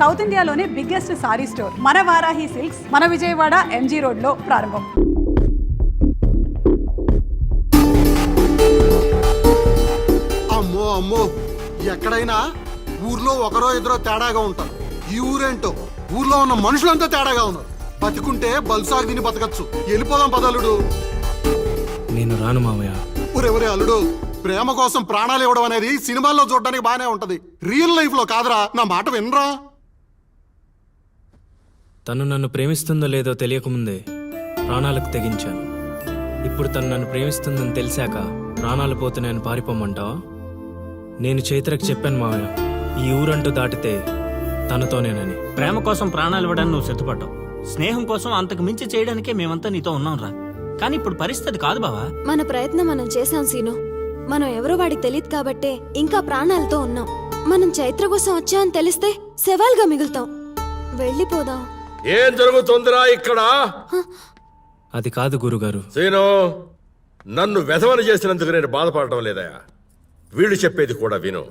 South ఇండియాలోనే biggest sorry store మన Varahi silks మన విజయవాడ ఎంజీ రోడ్ లో ప్రారంభం. అమ్మో అమ్మో, ఎక్కడైనా ఊర్లో ఒకరో ఇద్దరో తేడాగా ఉంటారు. ఈ ఊరేంటో ఊర్లో ఉన్న మనుషులంతా తేడాగా ఉన్నారు. బతికుంటే బల్సాగు తిని బతకచ్చు. వెళ్ళిపోదాం పదలుడు. నేను రాను మామయ్య. ఒరే అల్లుడు, ప్రేమ కోసం ప్రాణాలు ఇవ్వడం అనేది సినిమాల్లో చూడడానికి బానే ఉంటది, రియల్ లైఫ్ లో కాదురా. నా మాట వినరా? తను నన్ను ప్రేమిస్తుందో లేదో తెలియకముందే ప్రాణాలకు తెగించాను. ఇప్పుడు తను నన్ను ప్రేమిస్తుందని తెలిసాక ప్రాణాలు పోతున్నాయని పారిపోమంటావా? నేను చైత్రకు చెప్పాను మామయ్య, ఈ ఊరంటూ దాటితే తనతోనేనని. ప్రేమ కోసం ప్రాణాలు ఇవ్వడానికి నువ్వు సిద్ధపడ్డావు. స్నేహం కోసం అంతకు మించి చేయడానికే మేమంతా నీతో ఉన్నాం రా. కానీ ఇప్పుడు పరిస్థితి కాదు బావా. మన ప్రయత్నం మనం చేశాం సీను. మనం ఎవరో వాడికి తెలియదు కాబట్టే ఇంకా ప్రాణాలతో ఉన్నాం. మనం చైత్ర కోసం వచ్చామని తెలిస్తే శవాల్గా మిగులుతాం. వెళ్ళిపోదాం. ఏం జరుగుతుందిరా ఇక్కడ? అది కాదు గురుగారు. సీను, నన్ను వెధవని చేసినందుకు నేను బాధపడటం లేదా? వీళ్ళు చెప్పేది కూడా విను.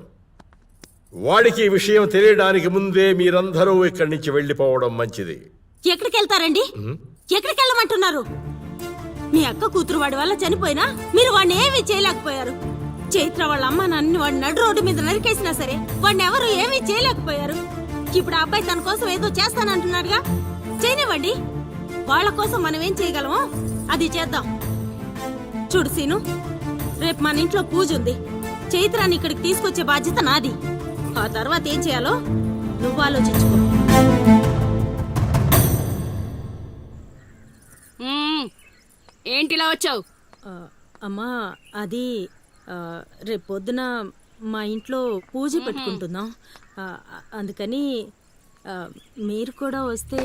వాడికి ఈ విషయం తెలియడానికి ముందే మీరందరూ ఇక్కడి నుంచి వెళ్ళిపోవడం మంచిది. ఎక్కడికి వెళ్తారండి? ఎక్కడికి వెళ్ళమంటున్నారు? మీ అక్క కూతురు వాడి వల్ల చనిపోయినా మీరు వాడిని ఏమీ చేయలేకపోయారు. చైత్ర వాళ్ళ అమ్మ నన్ను వాడిని నడు రోడ్డు మీద నరికేసినా సరే వాడిని ఎవరు ఏమీ చేయలేకపోయారు. ఇప్పుడు ఆ అబ్బాయి తన కోసం ఏదో చేస్తానంటున్నాడుగా, చేయనివ్వండి. వాళ్ళ కోసం మనం ఏం చేయగలమో అది చేద్దాం. చూడు సీను, రేపు మన ఇంట్లో పూజ ఉంది. చైత్రాన్ని ఇక్కడికి తీసుకొచ్చే బాధ్యత నాది. ఆ తర్వాత ఏం చేయాలో నువ్వు ఆలోచించుకో. ఏంటిలా వచ్చావు? అమ్మా, అది రేపు పొద్దున మా ఇంట్లో పూజ పెట్టుకుంటున్నాం. అందుకని మీరు కూడా వస్తే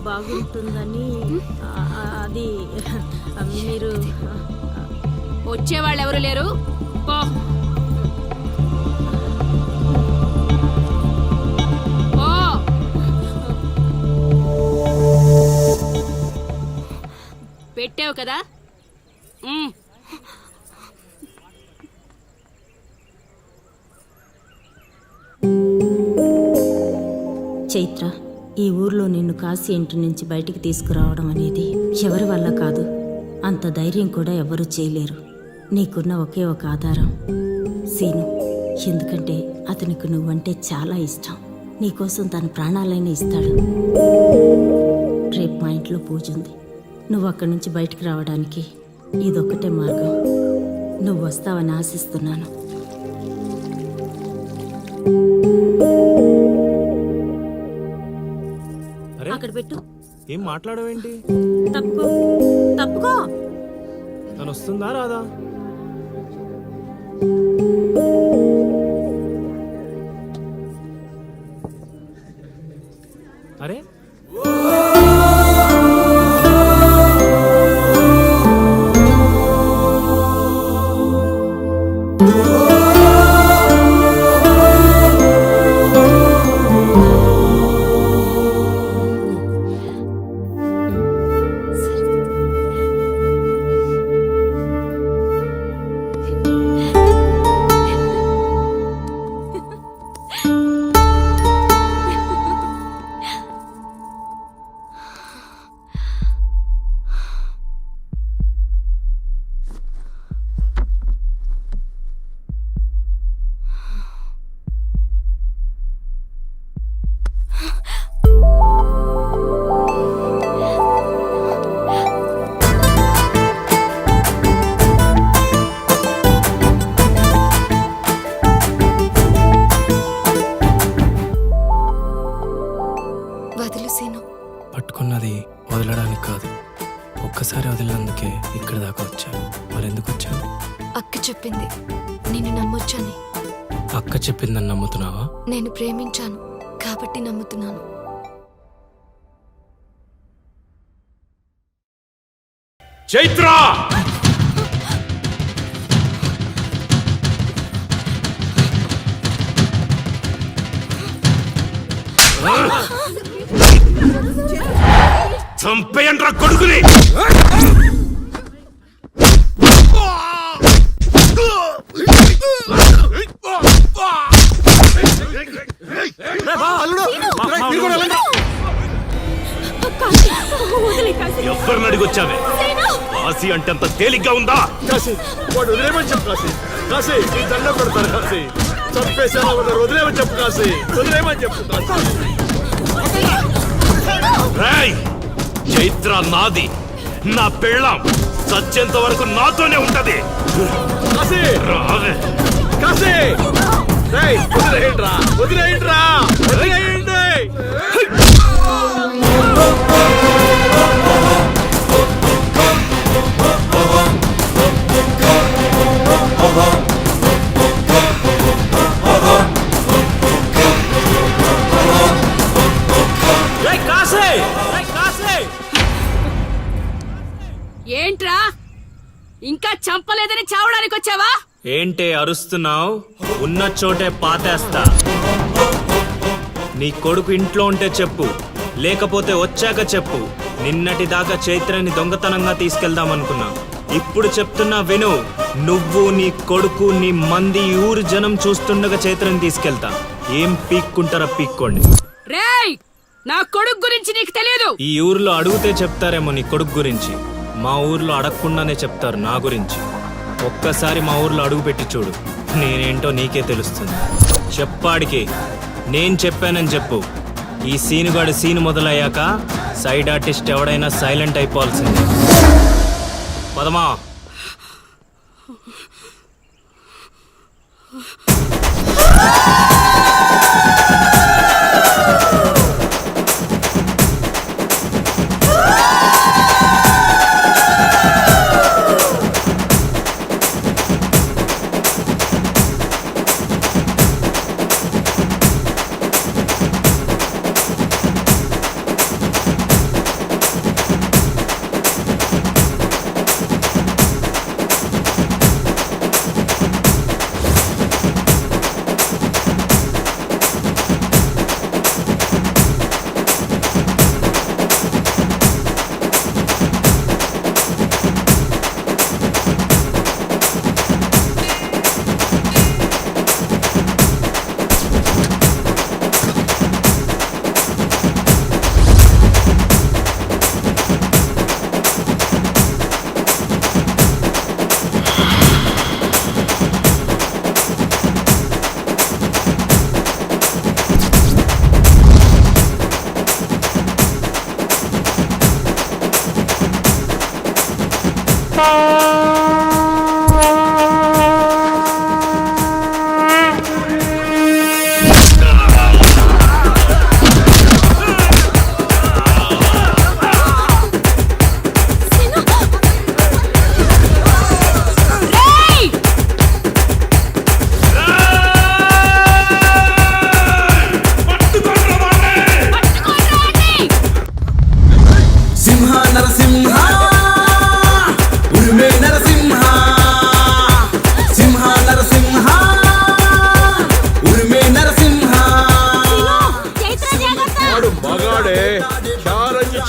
బాగుంటుందని. అది మీరు వచ్చేవాళ్ళు ఎవరు లేరు, పో. పెట్టావు కదా. చైత్ర, ఈ ఊర్లో నిన్ను కాశీ ఇంటి నుంచి బయటికి తీసుకురావడం అనేది ఎవరి వల్ల కాదు. అంత ధైర్యం కూడా ఎవరూ చేయలేరు. నీకున్న ఒకే ఒక ఆధారం సీను. ఎందుకంటే అతనికి నువ్వంటే చాలా ఇష్టం. నీకోసం తన ప్రాణాలైనా ఇస్తాడు. రేపు మా ఇంట్లో పూజ ఉంది. నువ్వు అక్కడి నుంచి బయటికి రావడానికి ఇదొక్కటే మార్గం. నువ్వు వస్తావని ఆశిస్తున్నాను. అక్కడ పెట్టు. ఏం మాట్లాడవేంటి? తప్పుకో తప్పుకో. తను వస్తుందా రాదా? అరే పట్టుకున్నది వదలడానికి కాదు, ఒక్కసారి వదిలినందుకే ఇక్కడ దాకా వచ్చాను. మరెందుకు వచ్చాను? అక్క చెప్పింది నేను నమ్మొచ్చని. అక్క చెప్పిందని నమ్ముతున్నావా? నేను ప్రేమించాను కాబట్టి నమ్ముతున్నాను. చైత్ర! చంపేయండ్రా కొడుకుని! అల్లుడు రేయ్, మీరు కూడా వెళ్ళండి. కాశీ, వదిలే కాశీ. ఎవరిని అడిగొచ్చావే కాశీ అంటే అంత తేలిగ్గా ఉందా? కాశీ వాడు వదిలేమని చెప్పు కాశీ. కాశీ నీ దండం పెడతాను కాశీ. చంపేసేలా ఉన్నారు, వదిలేమని చెప్పు కాశీ. వదిలేమని చెప్పు కాశీ. రేయ్, చైత్ర నాది, నా పెళ్ళాం సత్యంత వరకు నాతోనే ఉంటది. కాశీ రావే. కాశీ రేయ్, వదిలేయండిరా, వదిలేయండిరా, వదిలేయండి. ఏంట్రా ఇంకా చంపలేదని చావడానికి వచ్చావా? ఏంటే అరుస్తున్నావు? ఉన్న చోటే పాతేస్తా. నీ కొడుకు ఇంట్లో ఉంటే చెప్పు, లేకపోతే వచ్చాక చెప్పు. నిన్నటి దాకా చైత్రని దొంగతనంగా తీసుకెళ్దామనుకున్నా. ఇప్పుడు చెప్తున్నా విను. నువ్వు, నీ కొడుకు, నీ మంది, ఈ ఊరు జనం చూస్తుండగా చైత్రని తీసుకెళ్తా. ఏం పీక్కుంటారా పీక్కోండి. రేయ్, నా కొడుకు గురించి నీకు తెలియదు. ఈ ఊర్లో అడిగితే చెప్తారేమో నీ కొడుకు గురించి. మా ఊర్లో అడగకుండానే చెప్తారు నా గురించి. ఒక్కసారి మా ఊర్లో అడుగు పెట్టి చూడు, నేనేంటో నీకే తెలుస్తుంది. చెప్పాడికి నేను చెప్పానని చెప్పు. ఈ సీనుగాడి సీను మొదలయ్యాక సైడ్ ఆర్టిస్ట్ ఎవడైనా సైలెంట్ అయిపోవాల్సిందే. పదమా.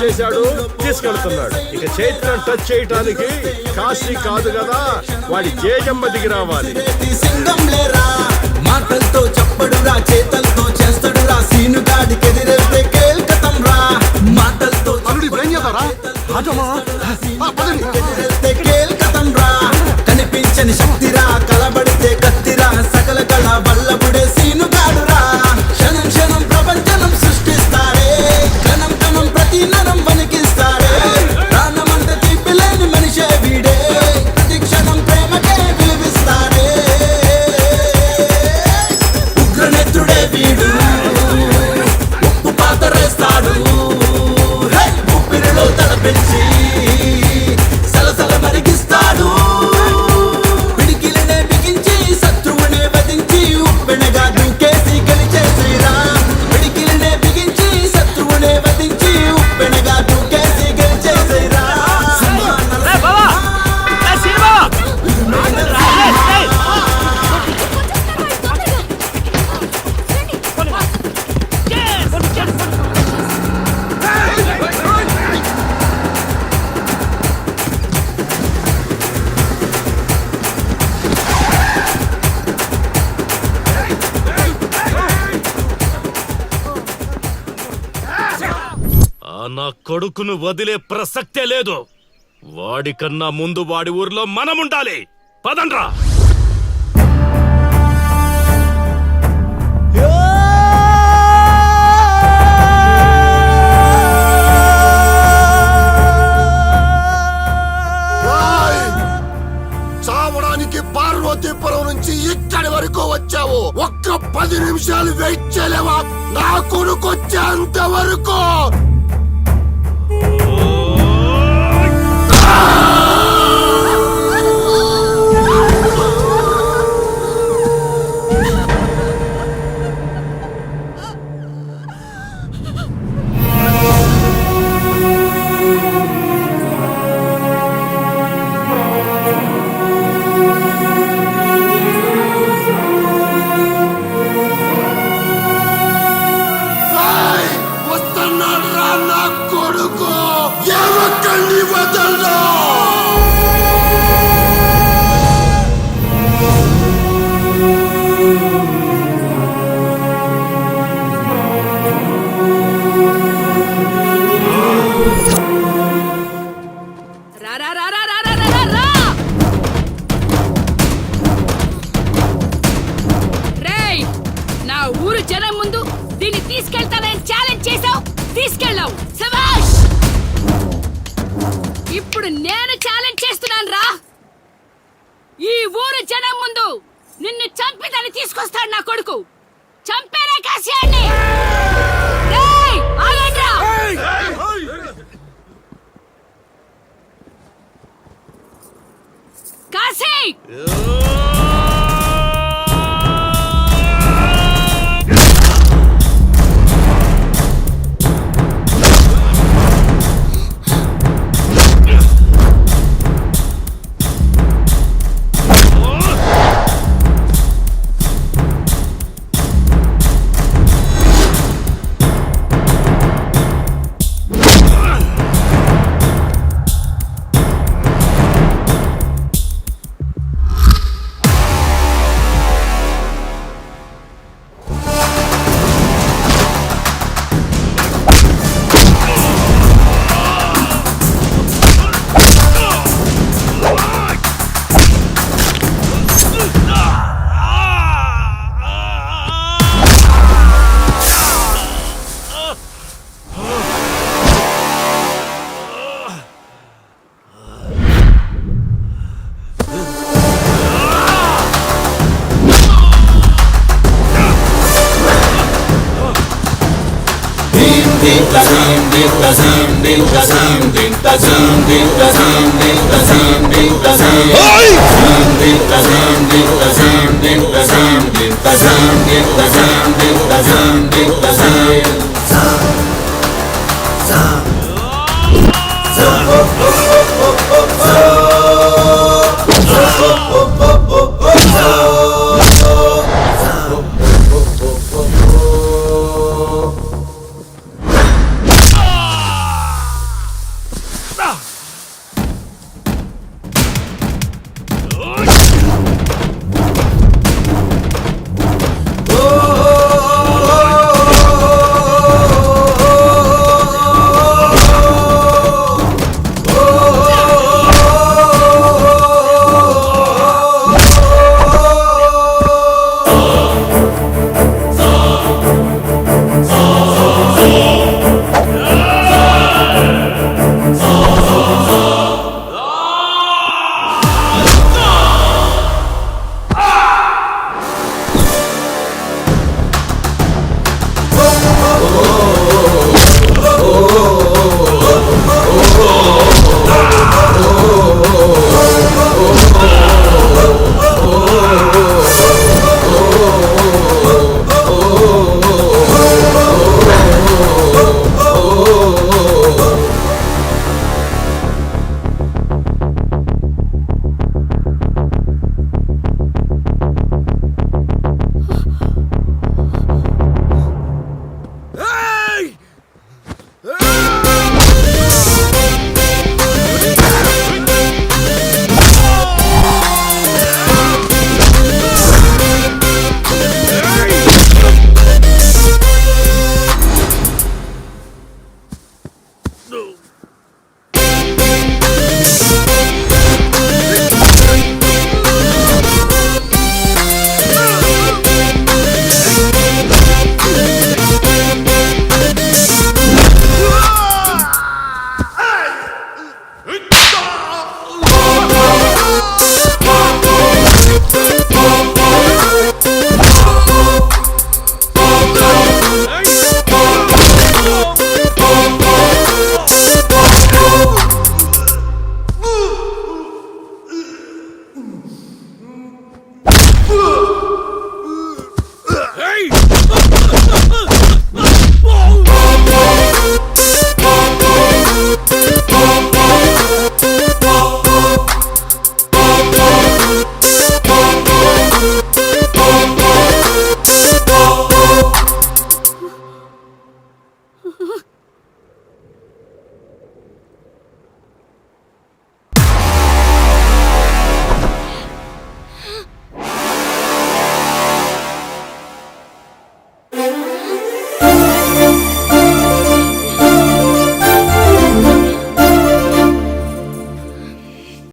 చేశాడు, తీసుకెళ్తున్నాడు. ఇక చైత్రం టచ్ చేయటానికి కాశీ కాదు కదా, వాడి జేజమ్మ దిగి రావాలి. మాటలతో చెప్పడురా, చేతలతో చేస్తాడురా, సీనుగాడికి ఎదిరేస్తే కేల్కతం రా. మాటలతో ఎదిరేస్తే కేల్కతం రా. కనిపించని శక్తిరా, కలబడితే కత్తిరా, సకల కళ వల్లబుడే సీనుగాడురా. క్షణం క్షణం ప్రపంచనం సృష్టిస్తారే, క్షణం క్షణం ప్రతి నరం వణికిస్తారే. ప్రాణమంటే తీపిలేని మనిషే వీడే, ప్రతి క్షణం ప్రేమకే విలువిస్తారే. ఉగ్రనేత్రుడే వీడు, ఉప్పు ఆ నా కొడుకును వదిలే ప్రసక్తే లేదు. వాడికన్నా ముందు వాడి ఊర్లో మనముండాలి. పదండ్రా. చావడానికి పార్వతీపురం నుంచి ఇక్కడి వరకు వచ్చావు. ఒక్క 10 నిమిషాలు వెయిట్ చేయలేవా? నా కొడుకు వచ్చేంత వరకు. రా రా రా రా రా రా రా రా. రేయ్, నా ఊరు జనం ముందు దీన్ని తీసుకెళ్తానని ఛాలెంజ్ చేసావు, తీసుకెళ్ళావు. శభాష్. ఇప్పుడు నేను ఛాలెంజ్ చేస్తున్నాను రా. ఈ ఊరు జనం ముందు నిన్ను చంపి దాన్ని తీసుకొస్తాడు నా కొడుకు. చంపేరే కాశీయాన్ని. రేయ్, ఆగండ్రా. కాశీ. Hey!